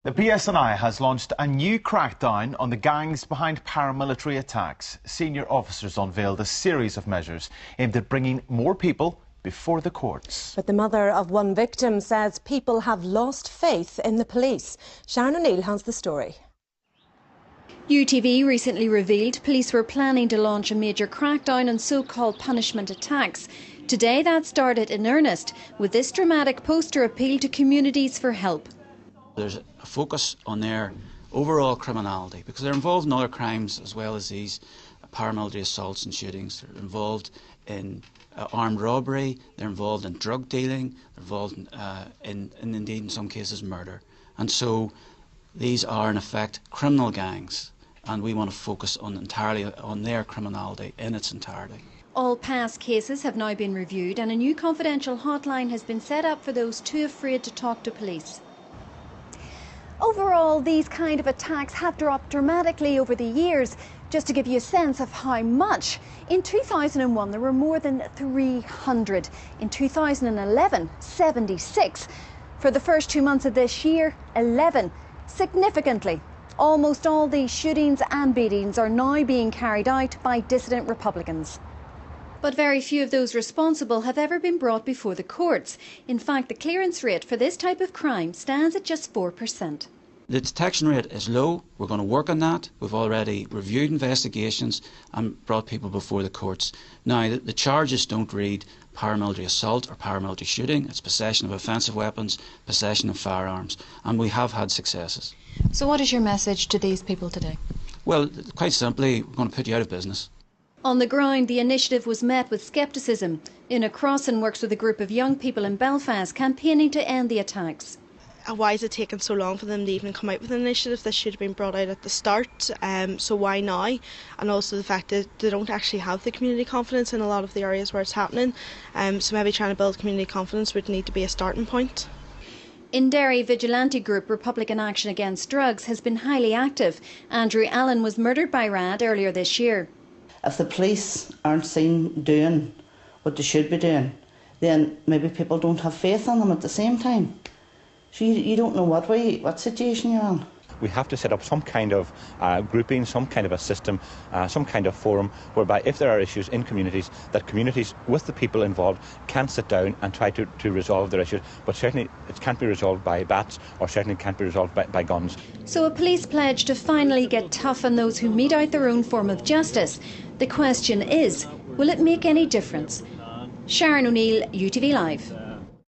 The PSNI has launched a new crackdown on the gangs behind paramilitary attacks. Senior officers unveiled a series of measures aimed at bringing more people before the courts. But the mother of one victim says people have lost faith in the police. Sharon O'Neill has the story. UTV recently revealed police were planning to launch a major crackdown on so-called punishment attacks. Today that started in earnest, with this dramatic poster appeal to communities for help. There's a focus on their overall criminality because they're involved in other crimes as well as these paramilitary assaults and shootings. They're involved in armed robbery, they're involved in drug dealing, they're involved in indeed in some cases murder. And so these are in effect criminal gangs, and we want to focus entirely on their criminality in its entirety. All past cases have now been reviewed and a new confidential hotline has been set up for those too afraid to talk to police. Overall, these kind of attacks have dropped dramatically over the years. Just to give you a sense of how much, in 2001 there were more than 300. In 2011, 76. For the first 2 months of this year, 11. Significantly, almost all these shootings and beatings are now being carried out by dissident Republicans. But very few of those responsible have ever been brought before the courts. In fact, the clearance rate for this type of crime stands at just 4%. The detection rate is low. We're going to work on that. We've already reviewed investigations and brought people before the courts. Now, the charges don't read paramilitary assault or paramilitary shooting. It's possession of offensive weapons, possession of firearms, and we have had successes. So what is your message to these people today? Well, quite simply, we're going to put you out of business. On the ground, the initiative was met with scepticism. Una Crossan works with a group of young people in Belfast campaigning to end the attacks. Why is it taking so long for them to even come out with an initiative? This should have been brought out at the start, so why now? And also the fact that they don't actually have the community confidence in a lot of the areas where it's happening, so maybe trying to build community confidence would need to be a starting point. In Derry, vigilante group Republican Action Against Drugs has been highly active. Andrew Allen was murdered by RAAD earlier this year. If the police aren't seen doing what they should be doing, then maybe people don't have faith in them at the same time. So you don't know what situation you're in. We have to set up some kind of grouping, some kind of a system, some kind of forum whereby if there are issues in communities, that communities with the people involved can sit down and try to resolve their issues. But certainly it can't be resolved by bats, or certainly can't be resolved by guns. So a police pledge to finally get tough on those who mete out their own form of justice. The question is, will it make any difference? Sharon O'Neill, UTV Live.